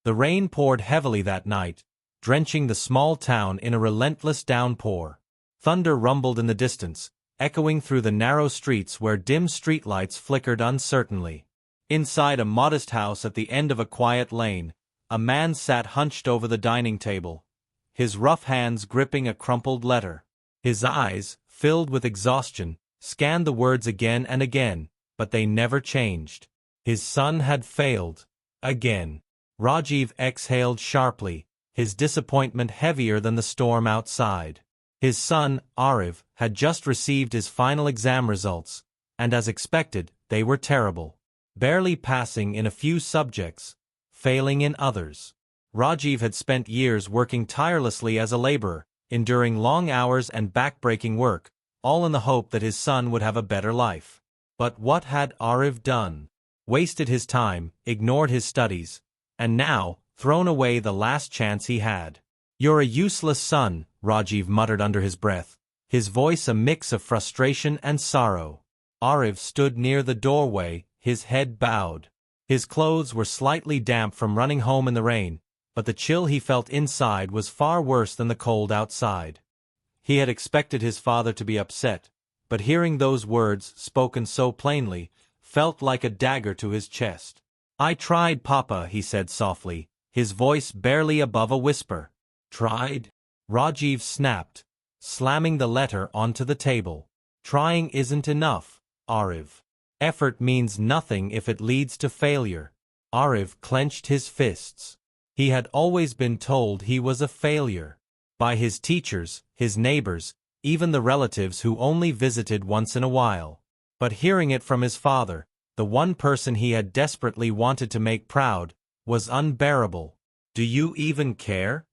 The rain poured heavily that night, drenching the small town in a relentless downpour. Thunder rumbled in the distance, echoing through the narrow streets where dim streetlights flickered uncertainly. Inside a modest house at the end of a quiet lane, a man sat hunched over the dining table, his rough hands gripping a crumpled letter. His eyes, filled with exhaustion, scanned the words again and again, but they never changed. His son had failed. Again. Rajiv exhaled sharply, his disappointment heavier than the storm outside. His son, Ariv, had just received his final exam results, and as expected, they were terrible. Barely passing in a few subjects, failing in others. Rajiv had spent years working tirelessly as a laborer, enduring long hours and back-breaking work, all in the hope that his son would have a better life. But what had Ariv done? Wasted his time, ignored his studies, and now, thrown away the last chance he had. "You're a useless son," Rajiv muttered under his breath, his voice a mix of frustration and sorrow. Ariv stood near the doorway, his head bowed. His clothes were slightly damp from running home in the rain, but the chill he felt inside was far worse than the cold outside. He had expected his father to be upset, but hearing those words, spoken so plainly, felt like a dagger to his chest. "I tried, Papa," he said softly, his voice barely above a whisper. "Tried?" Rajiv snapped, slamming the letter onto the table. "Trying isn't enough, Ariv. Effort means nothing if it leads to failure." Ariv clenched his fists. He had always been told he was a failure. By his teachers, his neighbors, even the relatives who only visited once in a while. But hearing it from his father, the one person he had desperately wanted to make proud, was unbearable. "Do you even care?"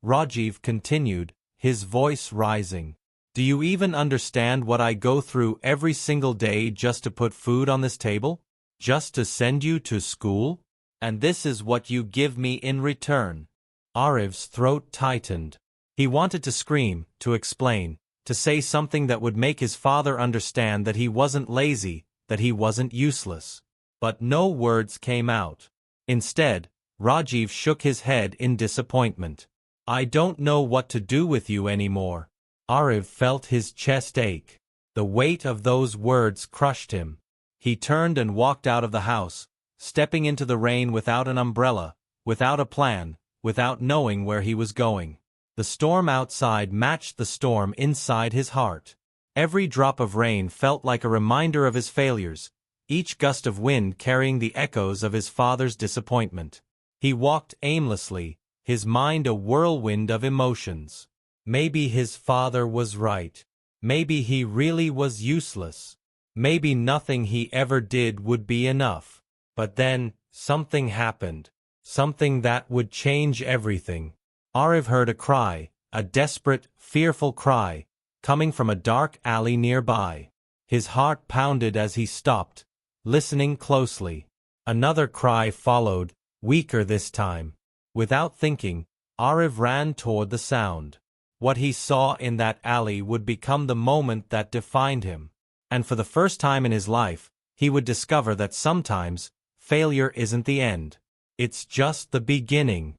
Rajiv continued, his voice rising. "Do you even understand what I go through every single day just to put food on this table? Just to send you to school? And this is what you give me in return?" Ariv's throat tightened. He wanted to scream, to explain, to say something that would make his father understand that he wasn't lazy, that he wasn't useless. But no words came out. Instead, Rajiv shook his head in disappointment. "I don't know what to do with you anymore." Ariv felt his chest ache. The weight of those words crushed him. He turned and walked out of the house, stepping into the rain without an umbrella, without a plan, without knowing where he was going. The storm outside matched the storm inside his heart. Every drop of rain felt like a reminder of his failures, each gust of wind carrying the echoes of his father's disappointment. He walked aimlessly, his mind a whirlwind of emotions. Maybe his father was right. Maybe he really was useless. Maybe nothing he ever did would be enough. But then, something happened. Something that would change everything. Ariv heard a cry, a desperate, fearful cry, coming from a dark alley nearby. His heart pounded as he stopped, listening closely. Another cry followed, weaker this time. Without thinking, Ariv ran toward the sound. What he saw in that alley would become the moment that defined him. And for the first time in his life, he would discover that sometimes, failure isn't the end. It's just the beginning.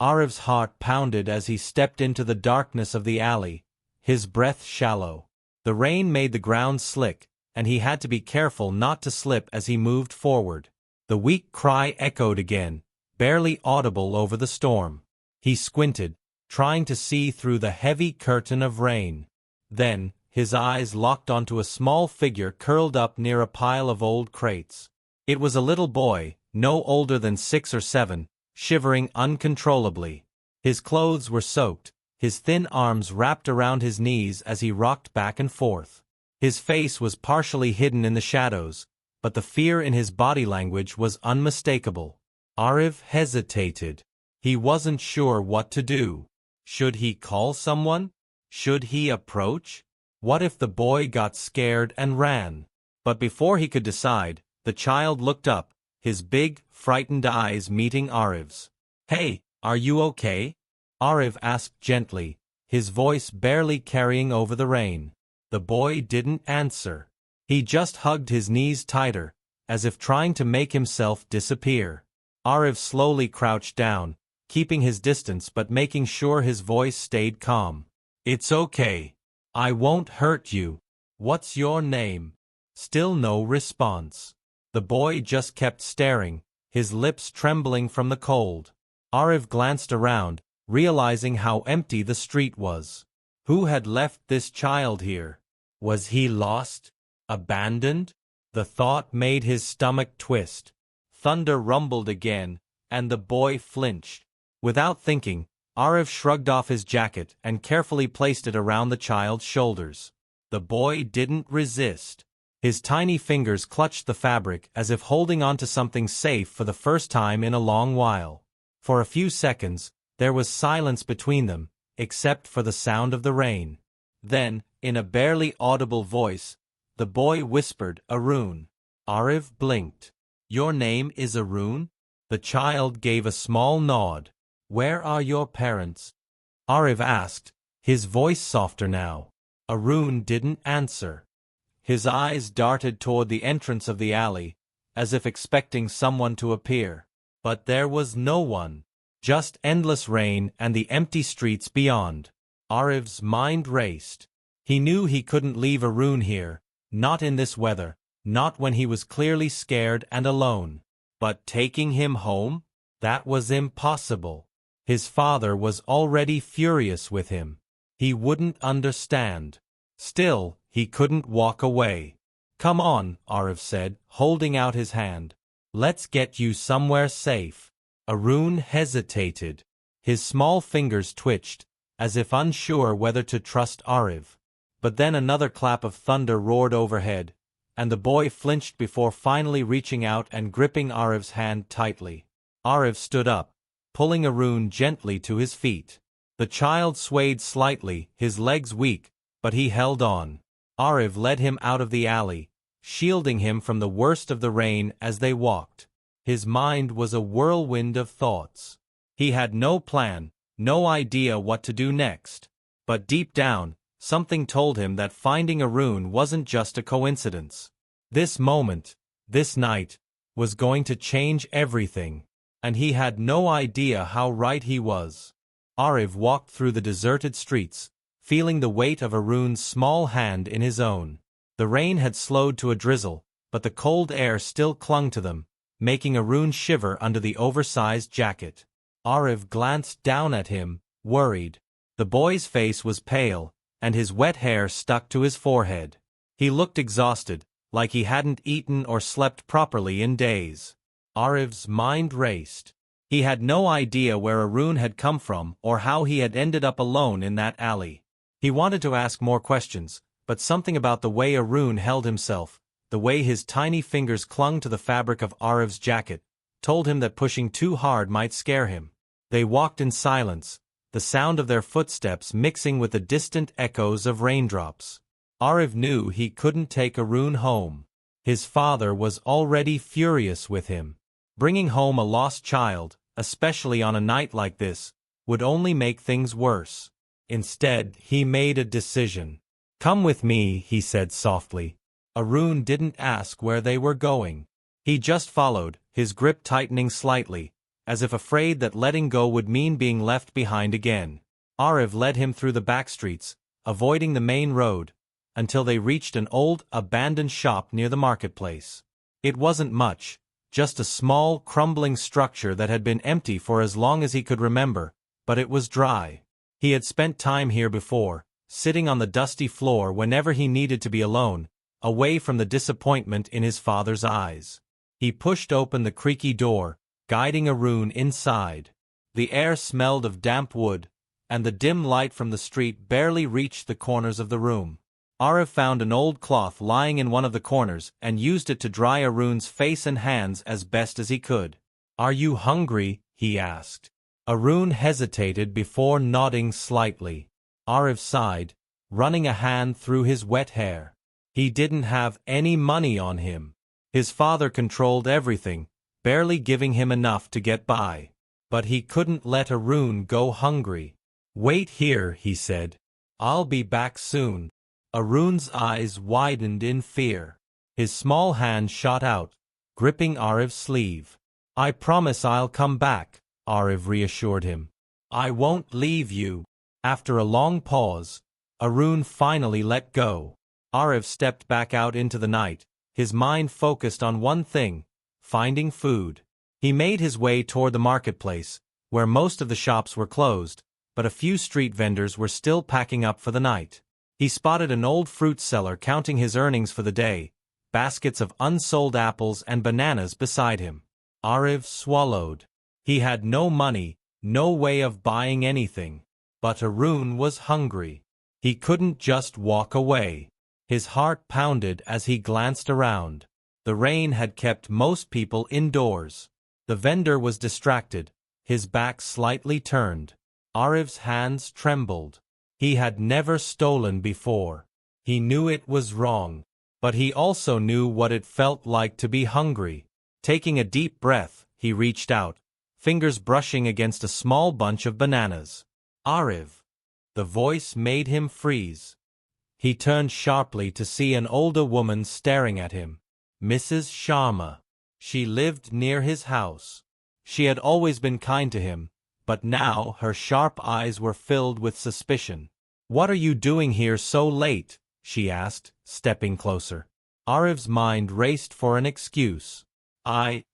Ariv's heart pounded as he stepped into the darkness of the alley, his breath shallow. The rain made the ground slick, and he had to be careful not to slip as he moved forward. The weak cry echoed again, barely audible over the storm. He squinted, trying to see through the heavy curtain of rain. Then, his eyes locked onto a small figure curled up near a pile of old crates. It was a little boy, no older than 6 or 7, shivering uncontrollably. His clothes were soaked, his thin arms wrapped around his knees as he rocked back and forth. His face was partially hidden in the shadows, but the fear in his body language was unmistakable. Ariv hesitated. He wasn't sure what to do. Should he call someone? Should he approach? What if the boy got scared and ran? But before he could decide, the child looked up, his big, frightened eyes meeting Ariv's. "Hey, are you okay?" Ariv asked gently, his voice barely carrying over the rain. The boy didn't answer. He just hugged his knees tighter, as if trying to make himself disappear. Ariv slowly crouched down, keeping his distance but making sure his voice stayed calm. It's okay. I won't hurt you. What's your name? Still no response. The boy just kept staring, his lips trembling from the cold. Ariv glanced around, realizing how empty the street was. Who had left this child here? Was he lost? Abandoned? The thought made his stomach twist. Thunder rumbled again, and the boy flinched. Without thinking, Ariv shrugged off his jacket and carefully placed it around the child's shoulders. The boy didn't resist. His tiny fingers clutched the fabric as if holding onto something safe for the first time in a long while. For a few seconds, there was silence between them, except for the sound of the rain. Then, in a barely audible voice, the boy whispered, "Arun." Ariv blinked. "Your name is Arun?" The child gave a small nod. "Where are your parents?" Ariv asked, his voice softer now. Arun didn't answer. His eyes darted toward the entrance of the alley, as if expecting someone to appear. But there was no one. Just endless rain and the empty streets beyond. Ariv's mind raced. He knew he couldn't leave Arun here, not in this weather, not when he was clearly scared and alone. But taking him home? That was impossible. His father was already furious with him. He wouldn't understand. Still, he couldn't walk away. "Come on," Ariv said, holding out his hand. "Let's get you somewhere safe." Arun hesitated. His small fingers twitched, as if unsure whether to trust Ariv. But then another clap of thunder roared overhead, and the boy flinched before finally reaching out and gripping Ariv's hand tightly. Ariv stood up, pulling Arun gently to his feet. The child swayed slightly, his legs weak, but he held on. Ariv led him out of the alley, shielding him from the worst of the rain as they walked. His mind was a whirlwind of thoughts. He had no plan, no idea what to do next. But deep down, something told him that finding Arun wasn't just a coincidence. This moment, this night, was going to change everything. And he had no idea how right he was. Ariv walked through the deserted streets, feeling the weight of Arun's small hand in his own. The rain had slowed to a drizzle, but the cold air still clung to them, making Arun shiver under the oversized jacket. Ariv glanced down at him, worried. The boy's face was pale, and his wet hair stuck to his forehead. He looked exhausted, like he hadn't eaten or slept properly in days. Ariv's mind raced. He had no idea where Arun had come from or how he had ended up alone in that alley. He wanted to ask more questions, but something about the way Arun held himself, the way his tiny fingers clung to the fabric of Ariv's jacket, told him that pushing too hard might scare him. They walked in silence, the sound of their footsteps mixing with the distant echoes of raindrops. Ariv knew he couldn't take Arun home. His father was already furious with him. Bringing home a lost child, especially on a night like this, would only make things worse. Instead, he made a decision. "Come with me," he said softly. Arun didn't ask where they were going. He just followed, his grip tightening slightly, as if afraid that letting go would mean being left behind again. Ariv led him through the back streets, avoiding the main road, until they reached an old, abandoned shop near the marketplace. It wasn't much, just a small, crumbling structure that had been empty for as long as he could remember, but it was dry. He had spent time here before, sitting on the dusty floor whenever he needed to be alone, away from the disappointment in his father's eyes. He pushed open the creaky door, guiding Arun inside. The air smelled of damp wood, and the dim light from the street barely reached the corners of the room. Ariv found an old cloth lying in one of the corners and used it to dry Arun's face and hands as best as he could. "Are you hungry?" he asked. Arun hesitated before nodding slightly. Ariv sighed, running a hand through his wet hair. He didn't have any money on him. His father controlled everything, barely giving him enough to get by. But he couldn't let Arun go hungry. "Wait here," he said. "I'll be back soon." Arun's eyes widened in fear. His small hand shot out, gripping Ariv's sleeve. I promise I'll come back, Ariv reassured him. I won't leave you. After a long pause, Arun finally let go. Ariv stepped back out into the night, his mind focused on one thing: finding food. He made his way toward the marketplace, where most of the shops were closed, but a few street vendors were still packing up for the night. He spotted an old fruit seller counting his earnings for the day, baskets of unsold apples and bananas beside him. Ariv swallowed. He had no money, no way of buying anything. But Arun was hungry. He couldn't just walk away. His heart pounded as he glanced around. The rain had kept most people indoors. The vendor was distracted, his back slightly turned. Ariv's hands trembled. He had never stolen before. He knew it was wrong. But he also knew what it felt like to be hungry. Taking a deep breath, he reached out, fingers brushing against a small bunch of bananas. Ariv. The voice made him freeze. He turned sharply to see an older woman staring at him. Mrs. Sharma. She lived near his house. She had always been kind to him, but now her sharp eyes were filled with suspicion. "What are you doing here so late?" she asked, stepping closer. Ariv's mind raced for an excuse. I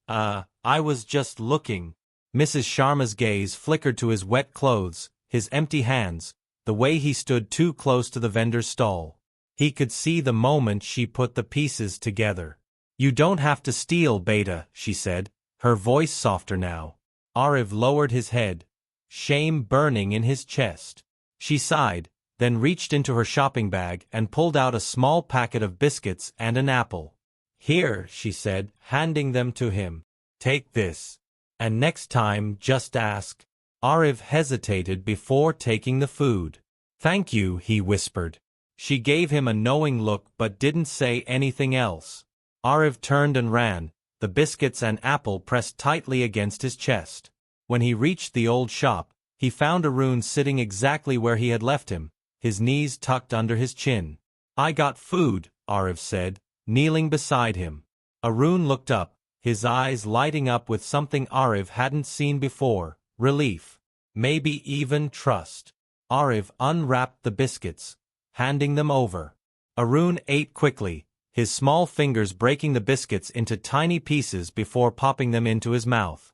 was just looking." Mrs. Sharma's gaze flickered to his wet clothes, his empty hands, the way he stood too close to the vendor's stall. He could see the moment she put the pieces together. "You don't have to steal, Beta," she said, her voice softer now. Ariv lowered his head, shame burning in his chest. She sighed, then reached into her shopping bag and pulled out a small packet of biscuits and an apple. "Here," she said, handing them to him. "Take this. And next time, just ask." Ariv hesitated before taking the food. "Thank you," he whispered. She gave him a knowing look but didn't say anything else. Ariv turned and ran, the biscuits and apple pressed tightly against his chest. When he reached the old shop, he found Arun sitting exactly where he had left him, his knees tucked under his chin. "I got food," Ariv said, kneeling beside him. Arun looked up, his eyes lighting up with something Ariv hadn't seen before: relief, maybe even trust. Ariv unwrapped the biscuits, handing them over. Arun ate quickly, his small fingers breaking the biscuits into tiny pieces before popping them into his mouth.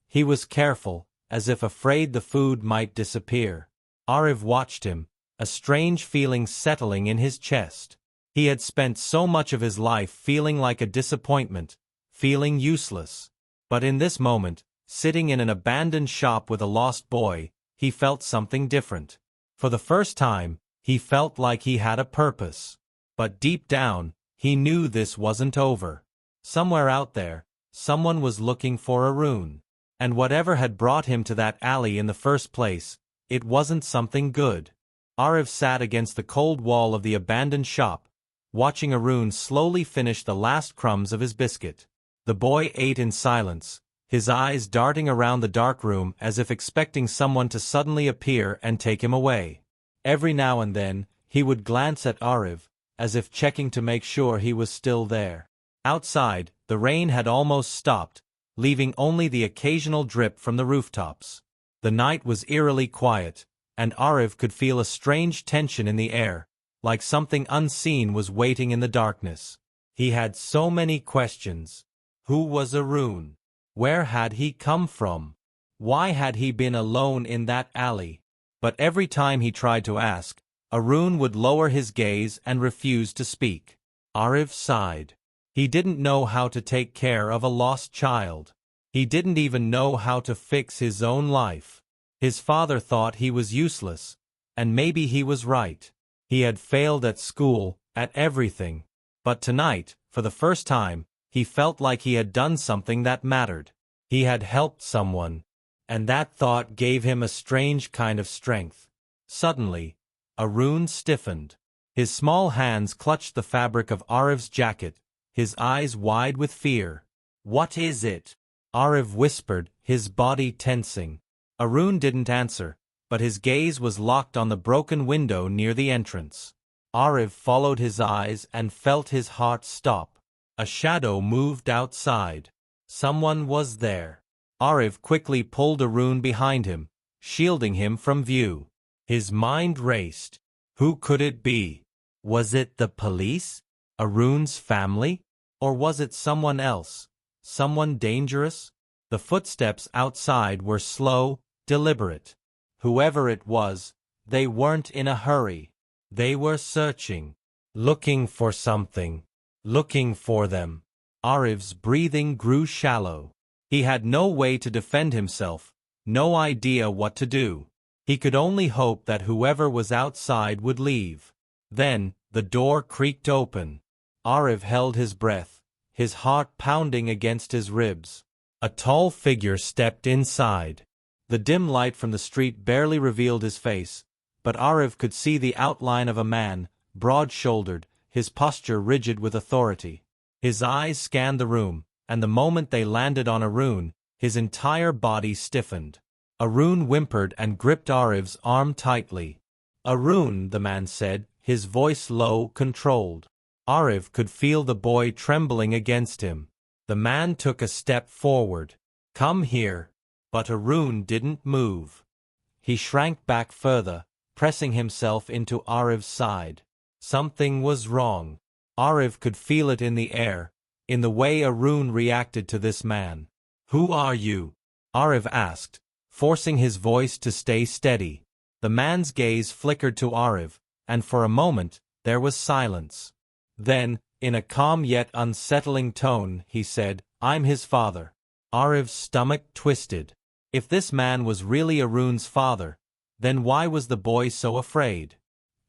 He was careful, as if afraid the food might disappear. Ariv watched him, a strange feeling settling in his chest. He had spent so much of his life feeling like a disappointment, feeling useless. But in this moment, sitting in an abandoned shop with a lost boy, he felt something different. For the first time, he felt like he had a purpose. But deep down, he knew this wasn't over. Somewhere out there, someone was looking for Arun. And whatever had brought him to that alley in the first place, it wasn't something good. Ariv sat against the cold wall of the abandoned shop, watching Arun slowly finish the last crumbs of his biscuit. The boy ate in silence, his eyes darting around the dark room as if expecting someone to suddenly appear and take him away. Every now and then, he would glance at Ariv, as if checking to make sure he was still there. Outside, the rain had almost stopped, leaving only the occasional drip from the rooftops. The night was eerily quiet, and Ariv could feel a strange tension in the air, like something unseen was waiting in the darkness. He had so many questions. Who was Arun? Where had he come from? Why had he been alone in that alley? But every time he tried to ask, Arun would lower his gaze and refuse to speak. Ariv sighed. He didn't know how to take care of a lost child. He didn't even know how to fix his own life. His father thought he was useless, and maybe he was right. He had failed at school, at everything. But tonight, for the first time, he felt like he had done something that mattered. He had helped someone, and that thought gave him a strange kind of strength. Suddenly, Arun stiffened. His small hands clutched the fabric of Ariv's jacket, his eyes wide with fear. "What is it?" Ariv whispered, his body tensing. Arun didn't answer, but his gaze was locked on the broken window near the entrance. Ariv followed his eyes and felt his heart stop. A shadow moved outside. Someone was there. Ariv quickly pulled Arun behind him, shielding him from view. His mind raced. Who could it be? Was it the police? Arun's family? Or was it someone else? Someone dangerous? The footsteps outside were slow, deliberate. Whoever it was, they weren't in a hurry. They were searching, looking for something, looking for them. Ariv's breathing grew shallow. He had no way to defend himself, no idea what to do. He could only hope that whoever was outside would leave. Then, the door creaked open. Ariv held his breath, his heart pounding against his ribs. A tall figure stepped inside. The dim light from the street barely revealed his face, but Ariv could see the outline of a man, broad-shouldered, his posture rigid with authority. His eyes scanned the room, and the moment they landed on Arun, his entire body stiffened. Arun whimpered and gripped Ariv's arm tightly. "Arun," the man said, his voice low, controlled. Ariv could feel the boy trembling against him. The man took a step forward. "Come here." But Arun didn't move. He shrank back further, pressing himself into Ariv's side. Something was wrong. Ariv could feel it in the air, in the way Arun reacted to this man. "Who are you?" Ariv asked, forcing his voice to stay steady. The man's gaze flickered to Ariv, and for a moment, there was silence. Then, in a calm yet unsettling tone, he said, "I'm his father." Ariv's stomach twisted. If this man was really Arun's father, then why was the boy so afraid?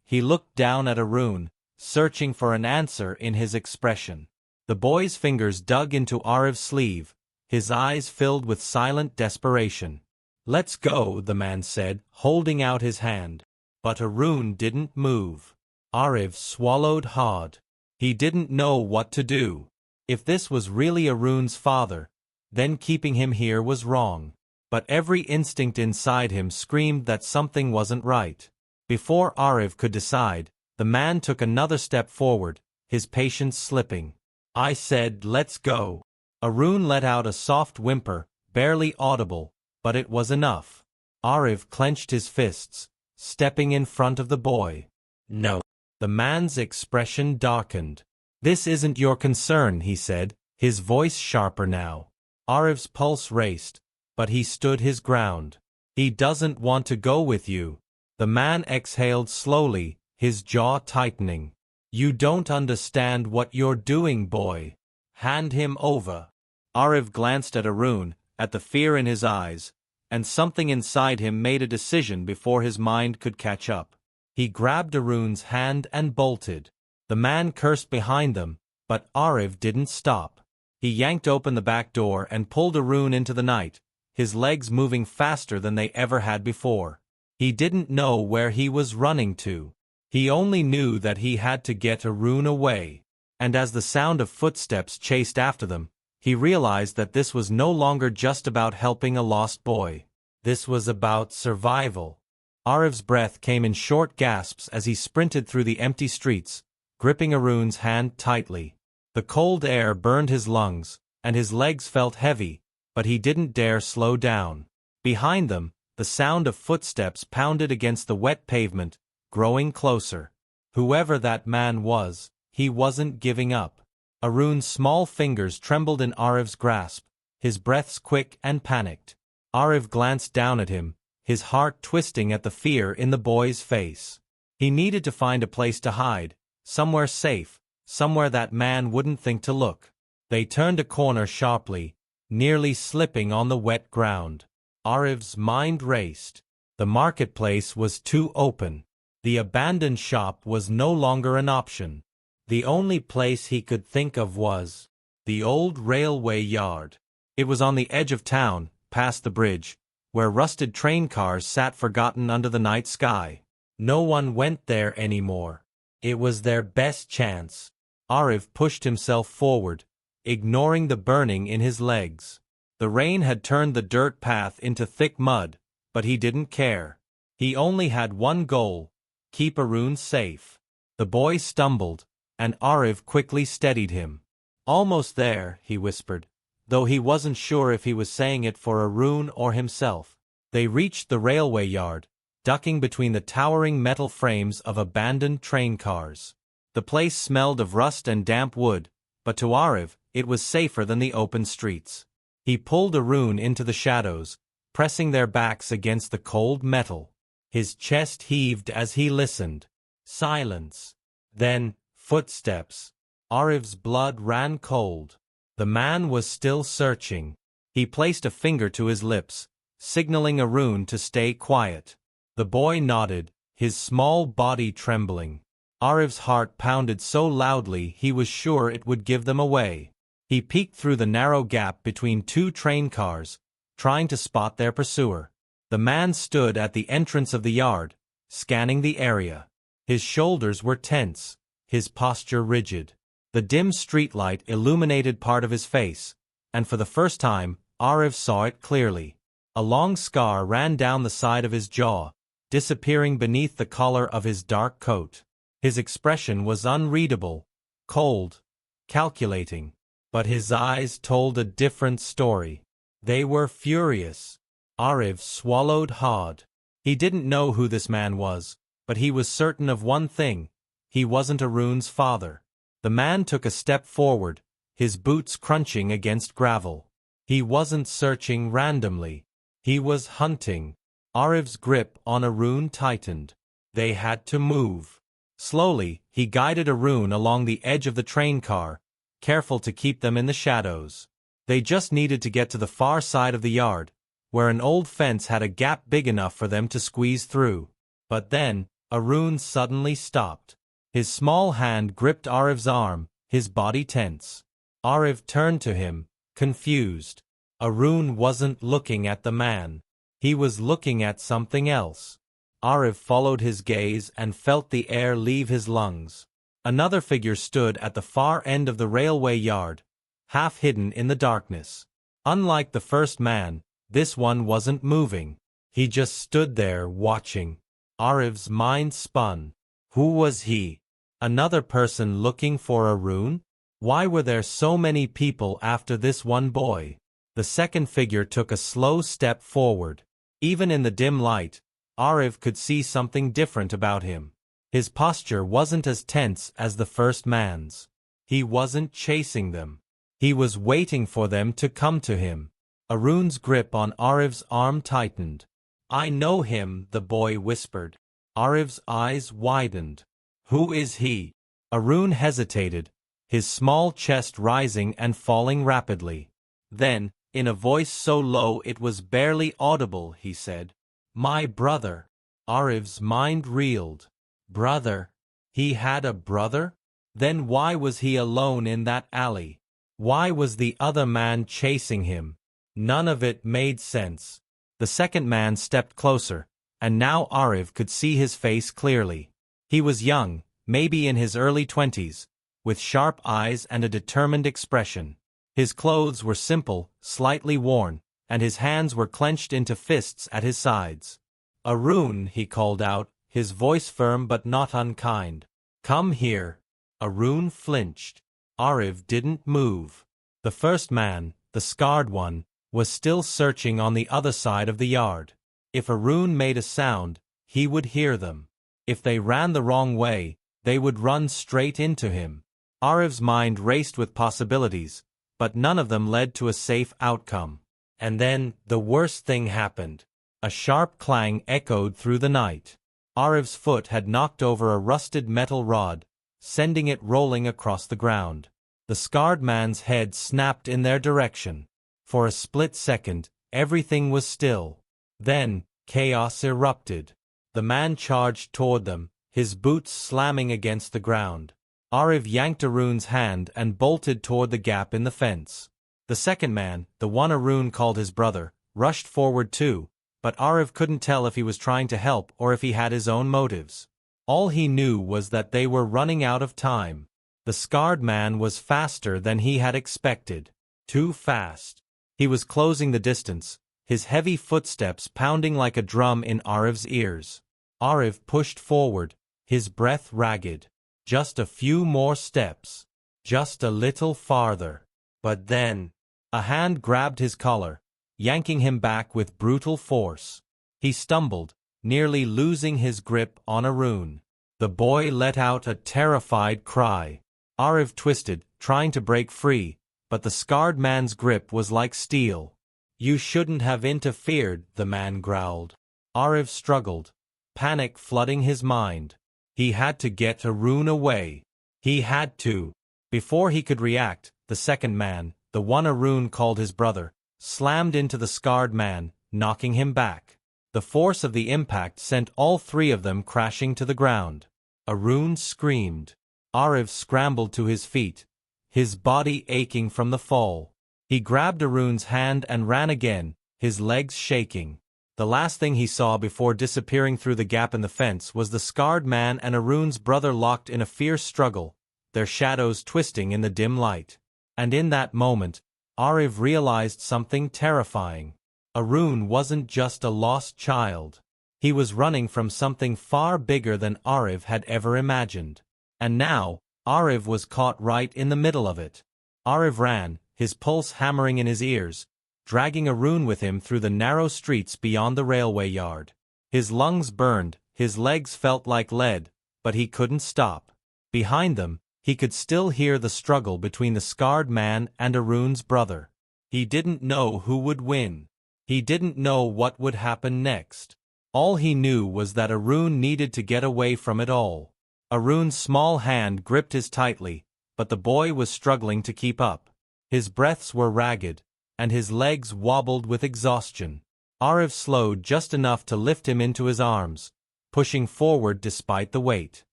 He looked down at Arun, searching for an answer in his expression. The boy's fingers dug into Ariv's sleeve, his eyes filled with silent desperation. "Let's go," the man said, holding out his hand. But Arun didn't move. Ariv swallowed hard. He didn't know what to do. If this was really Arun's father, then keeping him here was wrong. But every instinct inside him screamed that something wasn't right. Before Ariv could decide, the man took another step forward, his patience slipping. "I said, let's go." Arun let out a soft whimper, barely audible, but it was enough. Ariv clenched his fists, stepping in front of the boy. "No." The man's expression darkened. "This isn't your concern," he said, his voice sharper now. Ariv's pulse raced, but he stood his ground. "He doesn't want to go with you." The man exhaled slowly, his jaw tightening. "You don't understand what you're doing, boy. Hand him over." Ariv glanced at Arun, at the fear in his eyes, and something inside him made a decision before his mind could catch up. He grabbed Arun's hand and bolted. The man cursed behind them, but Ariv didn't stop. He yanked open the back door and pulled Arun into the night, his legs moving faster than they ever had before. He didn't know where he was running to. He only knew that he had to get Arun away. And as the sound of footsteps chased after them, he realized that this was no longer just about helping a lost boy. This was about survival. Ariv's breath came in short gasps as he sprinted through the empty streets, gripping Arun's hand tightly. The cold air burned his lungs, and his legs felt heavy, but he didn't dare slow down. Behind them, the sound of footsteps pounded against the wet pavement, growing closer. Whoever that man was, he wasn't giving up. Arun's small fingers trembled in Ariv's grasp, his breaths quick and panicked. Ariv glanced down at him, his heart twisting at the fear in the boy's face. He needed to find a place to hide, somewhere safe, somewhere that man wouldn't think to look. They turned a corner sharply, nearly slipping on the wet ground. Ariv's mind raced. The marketplace was too open. The abandoned shop was no longer an option. The only place he could think of was the old railway yard. It was on the edge of town, past the bridge, where rusted train cars sat forgotten under the night sky. No one went there anymore. It was their best chance. Ariv pushed himself forward, ignoring the burning in his legs. The rain had turned the dirt path into thick mud, but he didn't care. He only had one goal: keep Arun safe. The boy stumbled, and Ariv quickly steadied him. "Almost there," he whispered. though he wasn't sure if he was saying it for Arun or himself. They reached the railway yard, ducking between the towering metal frames of abandoned train cars. The place smelled of rust and damp wood, but to Ariv, it was safer than the open streets. He pulled Arun into the shadows, pressing their backs against the cold metal. His chest heaved as he listened. Silence. Then, footsteps. Ariv's blood ran cold. The man was still searching. He placed a finger to his lips, signaling Arun to stay quiet. The boy nodded, his small body trembling. Ariv's heart pounded so loudly he was sure it would give them away. He peeked through the narrow gap between two train cars, trying to spot their pursuer. The man stood at the entrance of the yard, scanning the area. His shoulders were tense, his posture rigid. The dim streetlight illuminated part of his face, and for the first time, Ariv saw it clearly. A long scar ran down the side of his jaw, disappearing beneath the collar of his dark coat. His expression was unreadable, cold, calculating, but his eyes told a different story. They were furious. Ariv swallowed hard. He didn't know who this man was, but he was certain of one thing: he wasn't Arun's father. The man took a step forward, his boots crunching against gravel. He wasn't searching randomly. He was hunting. Ariv's grip on Arun tightened. They had to move. Slowly, he guided Arun along the edge of the train car, careful to keep them in the shadows. They just needed to get to the far side of the yard, where an old fence had a gap big enough for them to squeeze through. But then, Arun suddenly stopped. His small hand gripped Ariv's arm, his body tense. Ariv turned to him, confused. Arun wasn't looking at the man. He was looking at something else. Ariv followed his gaze and felt the air leave his lungs. Another figure stood at the far end of the railway yard, half hidden in the darkness. Unlike the first man, this one wasn't moving. He just stood there watching. Ariv's mind spun. Who was he? Another person looking for Arun? Why were there so many people after this one boy? The second figure took a slow step forward. Even in the dim light, Ariv could see something different about him. His posture wasn't as tense as the first man's. He wasn't chasing them. He was waiting for them to come to him. Arun's grip on Ariv's arm tightened. "I know him," the boy whispered. Ariv's eyes widened. "Who is he?" Arun hesitated, his small chest rising and falling rapidly. Then, in a voice so low it was barely audible, he said, "My brother." Ariv's mind reeled. Brother? He had a brother? Then why was he alone in that alley? Why was the other man chasing him? None of it made sense. The second man stepped closer, and now Ariv could see his face clearly. He was young, maybe in his early 20s, with sharp eyes and a determined expression. His clothes were simple, slightly worn, and his hands were clenched into fists at his sides. "Arun," he called out, his voice firm but not unkind. "Come here." Arun flinched. Ariv didn't move. The first man, the scarred one, was still searching on the other side of the yard. If Arun made a sound, he would hear them. If they ran the wrong way, they would run straight into him. Ariv's mind raced with possibilities, but none of them led to a safe outcome. And then, the worst thing happened. A sharp clang echoed through the night. Ariv's foot had knocked over a rusted metal rod, sending it rolling across the ground. The scarred man's head snapped in their direction. For a split second, everything was still. Then, chaos erupted. The man charged toward them, his boots slamming against the ground. Ariv yanked Arun's hand and bolted toward the gap in the fence. The second man, the one Arun called his brother, rushed forward too, but Ariv couldn't tell if he was trying to help or if he had his own motives. All he knew was that they were running out of time. The scarred man was faster than he had expected. Too fast. He was closing the distance, his heavy footsteps pounding like a drum in Ariv's ears. Ariv pushed forward, his breath ragged. Just a few more steps. Just a little farther. But then, A hand grabbed his collar, yanking him back with brutal force. He stumbled, nearly losing his grip on Arun. The boy let out a terrified cry. Arif twisted, trying to break free, but the scarred man's grip was like steel. "You shouldn't have interfered," the man growled. Arif struggled, panic flooding his mind. He had to get Arun away. He had to. Before he could react, the second man, the one Arun called his brother, slammed into the scarred man, knocking him back. The force of the impact sent all three of them crashing to the ground. Arun screamed. Arif scrambled to his feet, his body aching from the fall. He grabbed Arun's hand and ran again, his legs shaking. The last thing he saw before disappearing through the gap in the fence was the scarred man and Arun's brother locked in a fierce struggle, their shadows twisting in the dim light. And in that moment, Arif realized something terrifying. Arun wasn't just a lost child. He was running from something far bigger than Arif had ever imagined. And now, Arif was caught right in the middle of it. Arif ran, his pulse hammering in his ears, dragging Arun with him through the narrow streets beyond the railway yard. His lungs burned, his legs felt like lead, but he couldn't stop. Behind them, he could still hear the struggle between the scarred man and Arun's brother. He didn't know who would win. He didn't know what would happen next. All he knew was that Arun needed to get away from it all. Arun's small hand gripped his tightly, but the boy was struggling to keep up. His breaths were ragged, and his legs wobbled with exhaustion. Arif slowed just enough to lift him into his arms, pushing forward despite the weight.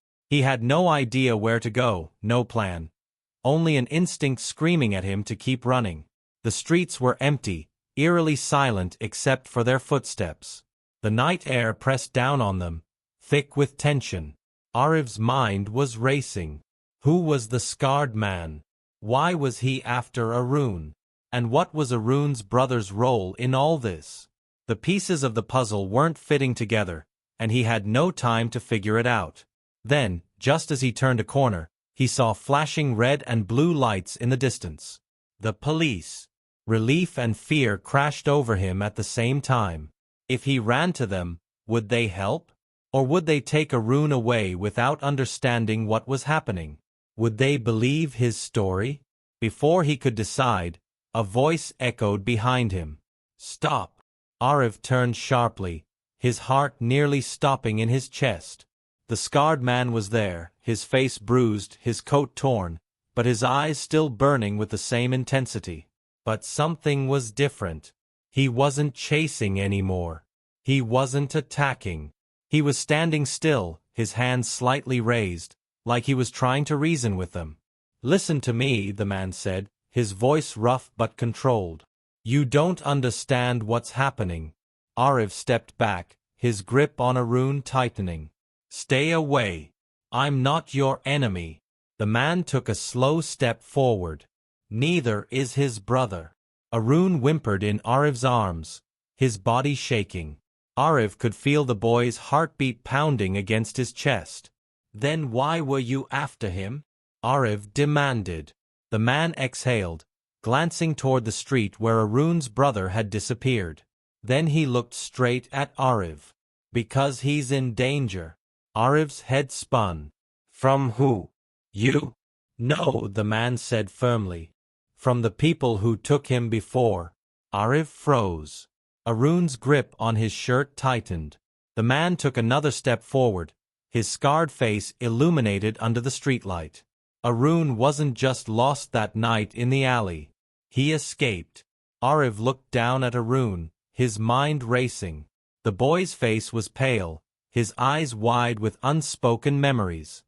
He had no idea where to go, no plan. Only an instinct screaming at him to keep running. The streets were empty, eerily silent except for their footsteps. The night air pressed down on them, thick with tension. Arif's mind was racing. Who was the scarred man? Why was he after Arun? And what was Arun's brother's role in all this? The pieces of the puzzle weren't fitting together, and he had no time to figure it out. Then, just as he turned a corner, he saw flashing red and blue lights in the distance. The police. Relief and fear crashed over him at the same time. If he ran to them, would they help? Or would they take Arun away without understanding what was happening? Would they believe his story? Before he could decide, a voice echoed behind him. "Stop!" Arif turned sharply, his heart nearly stopping in his chest. The scarred man was there, his face bruised, his coat torn, but his eyes still burning with the same intensity. But something was different. He wasn't chasing anymore. He wasn't attacking. He was standing still, his hands slightly raised, like he was trying to reason with them. "Listen to me," the man said, his voice rough but controlled. "You don't understand what's happening." Arif stepped back, his grip on Arun tightening. "Stay away. I'm not your enemy." The man took a slow step forward. "Neither is his brother." Arun whimpered in Arif's arms, his body shaking. Arif could feel the boy's heartbeat pounding against his chest. "Then why were you after him?" Arif demanded. The man exhaled, glancing toward the street where Arun's brother had disappeared. Then he looked straight at Arif. "Because he's in danger." Arif's head spun. "From who? You?" "No," the man said firmly. "From the people who took him before." Arif froze. Arun's grip on his shirt tightened. The man took another step forward, his scarred face illuminated under the streetlight. Arun wasn't just lost that night in the alley. He escaped. Arif looked down at Arun, his mind racing. The boy's face was pale, his eyes wide with unspoken memories.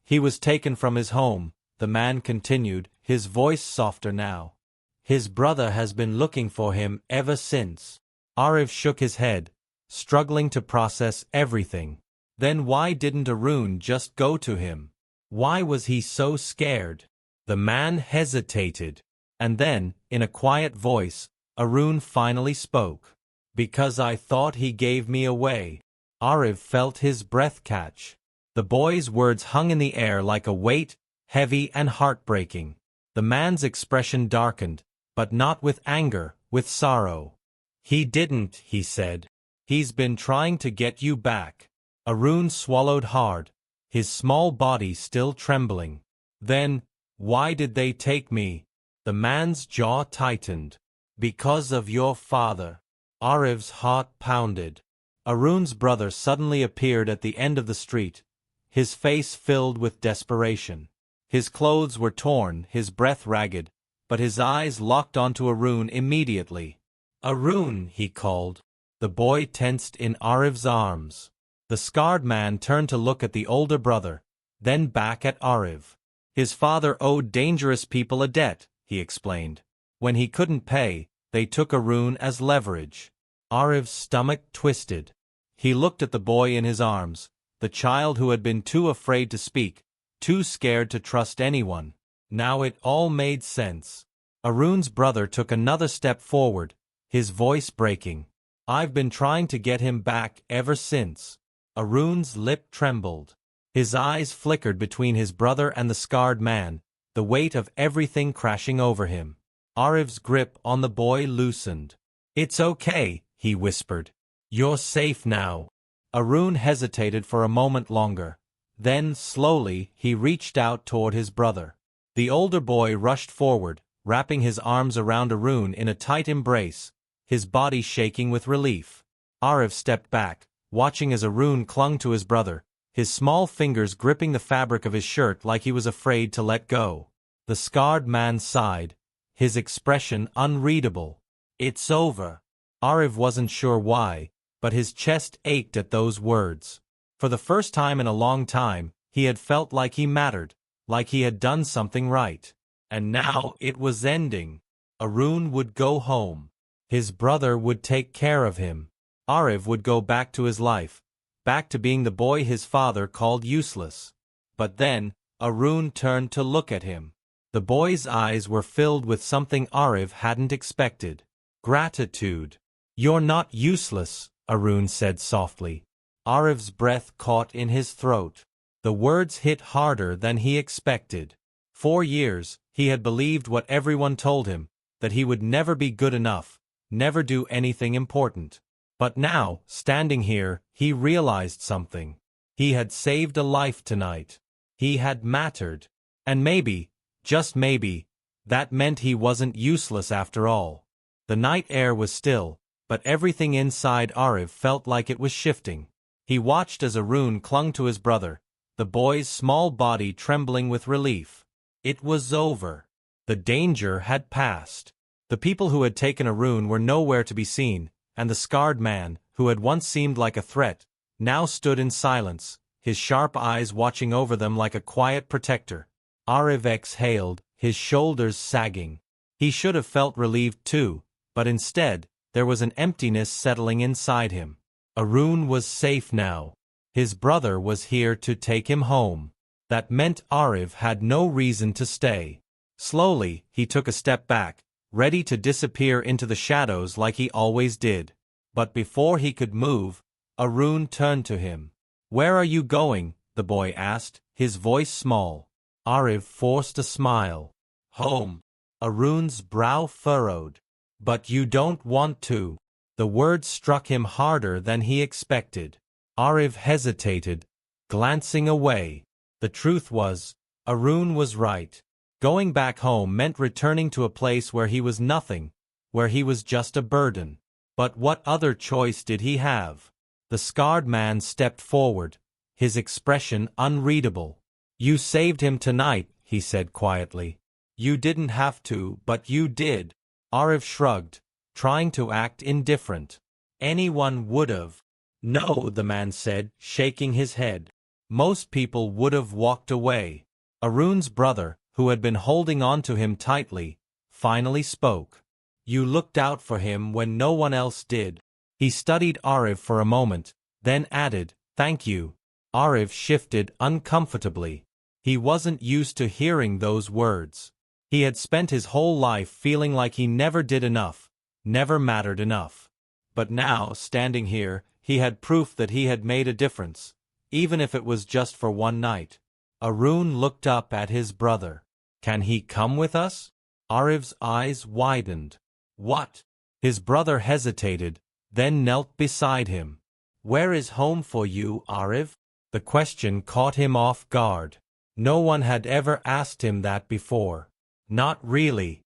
"He was taken from his home," the man continued, his voice softer now. "His brother has been looking for him ever since." Arif shook his head, struggling to process everything. Then why didn't Arun just go to him? Why was he so scared? The man hesitated. And then, in a quiet voice, Arun finally spoke. "Because I thought he gave me away." Arif felt his breath catch. The boy's words hung in the air like a weight, heavy and heartbreaking. The man's expression darkened, but not with anger, with sorrow. He didn't, he said. He's been trying to get you back. Arun swallowed hard, his small body still trembling. Then, why did they take me? The man's jaw tightened. Because of your father. Ariv's heart pounded. Arun's brother suddenly appeared at the end of the street, his face filled with desperation. His clothes were torn, his breath ragged, but his eyes locked onto Arun immediately. Arun, he called. The boy tensed in Ariv's arms. The scarred man turned to look at the older brother, then back at Ariv. His father owed dangerous people a debt, he explained. When he couldn't pay, they took Arun as leverage. Ariv's stomach twisted. He looked at the boy in his arms, the child who had been too afraid to speak, too scared to trust anyone. Now it all made sense. Arun's brother took another step forward, his voice breaking. I've been trying to get him back ever since. Arun's lip trembled. His eyes flickered between his brother and the scarred man, the weight of everything crashing over him. Ariv's grip on the boy loosened. It's okay, he whispered. You're safe now. Arun hesitated for a moment longer. Then, slowly, he reached out toward his brother. The older boy rushed forward, wrapping his arms around Arun in a tight embrace, his body shaking with relief. Ariv stepped back, watching as Arun clung to his brother, his small fingers gripping the fabric of his shirt like he was afraid to let go. The scarred man sighed, his expression unreadable. It's over. Ariv wasn't sure why, but his chest ached at those words. For the first time in a long time, he had felt like he mattered, like he had done something right. And now it was ending. Arun would go home. His brother would take care of him. Ariv would go back to his life, back to being the boy his father called useless. But then, Arun turned to look at him. The boy's eyes were filled with something Ariv hadn't expected. Gratitude. You're not useless, Arun said softly. Ariv's breath caught in his throat. The words hit harder than he expected. 4 years, he had believed what everyone told him, that he would never be good enough, never do anything important. But now, standing here, he realized something. He had saved a life tonight. He had mattered. And maybe, just maybe, that meant he wasn't useless after all. The night air was still, but everything inside Ariv felt like it was shifting. He watched as Arun clung to his brother, the boy's small body trembling with relief. It was over. The danger had passed. The people who had taken Arun were nowhere to be seen, and the scarred man, who had once seemed like a threat, now stood in silence, his sharp eyes watching over them like a quiet protector. Ariv exhaled, his shoulders sagging. He should have felt relieved too, but instead, there was an emptiness settling inside him. Arun was safe now. His brother was here to take him home. That meant Ariv had no reason to stay. Slowly, he took a step back, ready to disappear into the shadows like he always did. But before he could move, Arun turned to him. Where are you going? The boy asked, his voice small. Ariv forced a smile. Home. Arun's brow furrowed. But you don't want to. The words struck him harder than he expected. Ariv hesitated, glancing away. The truth was, Arun was right. Going back home meant returning to a place where he was nothing, where he was just a burden. But what other choice did he have? The scarred man stepped forward, his expression unreadable. You saved him tonight, he said quietly. You didn't have to, but you did. Ariv shrugged, trying to act indifferent. Anyone would've. No, the man said, shaking his head. Most people would've walked away. Arun's brother, who had been holding on to him tightly, finally spoke. You looked out for him when no one else did. He studied Ariv for a moment, then added, thank you. Ariv shifted uncomfortably. He wasn't used to hearing those words. He had spent his whole life feeling like he never did enough, never mattered enough. But now, standing here, he had proof that he had made a difference, even if it was just for one night. Arun looked up at his brother. Can he come with us? Arif's eyes widened. What? His brother hesitated, then knelt beside him. Where is home for you, Arif? The question caught him off guard. No one had ever asked him that before. Not really.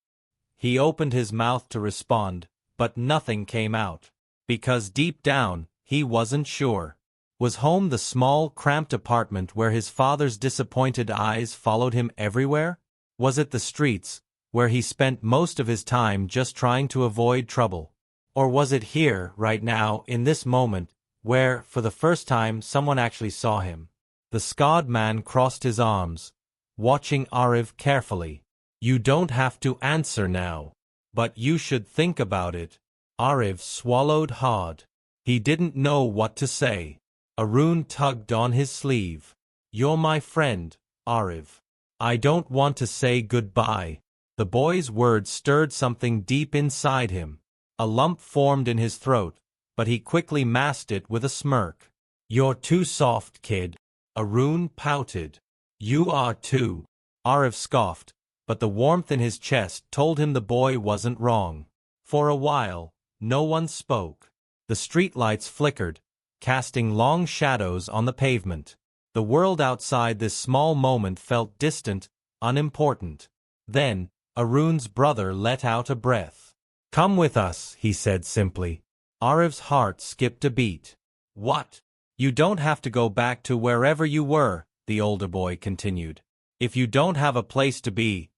He opened his mouth to respond, but nothing came out. Because deep down, he wasn't sure. Was home the small, cramped apartment where his father's disappointed eyes followed him everywhere? Was it the streets, where he spent most of his time just trying to avoid trouble? Or was it here, right now, in this moment, where, for the first time, someone actually saw him? The scarred man crossed his arms, watching Arif carefully. You don't have to answer now. But you should think about it. Arif swallowed hard. He didn't know what to say. Arun tugged on his sleeve. You're my friend, Arif. I don't want to say goodbye. The boy's words stirred something deep inside him. A lump formed in his throat, but he quickly masked it with a smirk. You're too soft, kid. Arun pouted. You are too. Arif scoffed, but the warmth in his chest told him the boy wasn't wrong. For a while, no one spoke. The streetlights flickered, casting long shadows on the pavement. The world outside this small moment felt distant, unimportant. Then, Arun's brother let out a breath. Come with us, he said simply. Arif's heart skipped a beat. What? You don't have to go back to wherever you were, the older boy continued. If you don't have a place to be,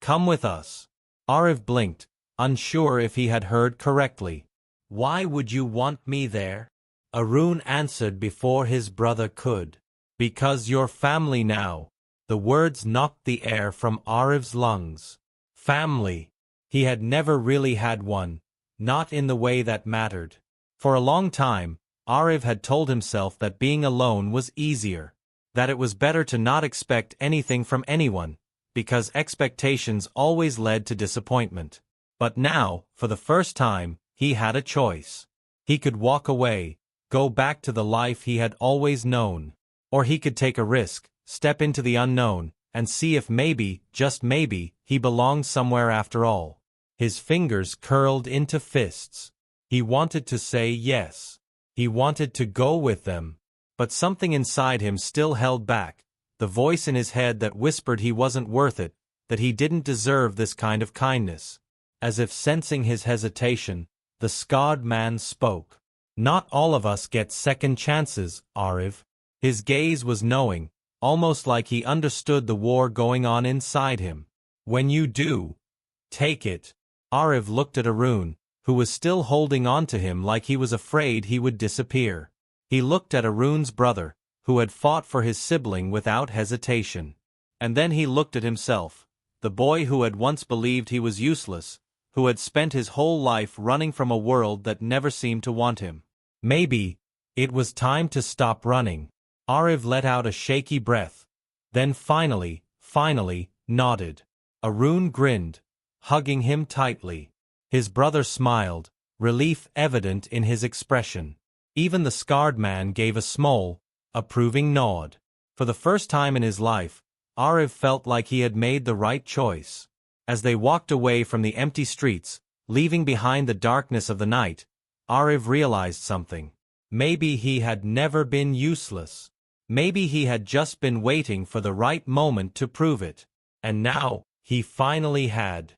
come with us. Arif blinked, unsure if he had heard correctly. Why would you want me there? Arun answered before his brother could. Because you're family now. The words knocked the air from Arif's lungs. Family. He had never really had one, not in the way that mattered. For a long time, Arif had told himself that being alone was easier, that it was better to not expect anything from anyone, because expectations always led to disappointment. But now, for the first time, he had a choice. He could walk away, go back to the life he had always known. Or he could take a risk, step into the unknown, and see if maybe, just maybe, he belonged somewhere after all. His fingers curled into fists. He wanted to say yes. He wanted to go with them. But something inside him still held back, the voice in his head that whispered he wasn't worth it, that he didn't deserve this kind of kindness. As if sensing his hesitation, the scarred man spoke. Not all of us get second chances, Arif. His gaze was knowing, almost like he understood the war going on inside him. When you do, take it. Arif looked at Arun, who was still holding on to him like he was afraid he would disappear. He looked at Arun's brother, who had fought for his sibling without hesitation. And then he looked at himself, the boy who had once believed he was useless, who had spent his whole life running from a world that never seemed to want him. Maybe it was time to stop running. Arif let out a shaky breath, then finally nodded. Arun grinned, hugging him tightly. His brother smiled, relief evident in his expression. Even the scarred man gave a small, approving nod. For the first time in his life, Arif felt like he had made the right choice. As they walked away from the empty streets, leaving behind the darkness of the night, Arif realized something. Maybe he had never been useless. Maybe he had just been waiting for the right moment to prove it. And now, he finally had.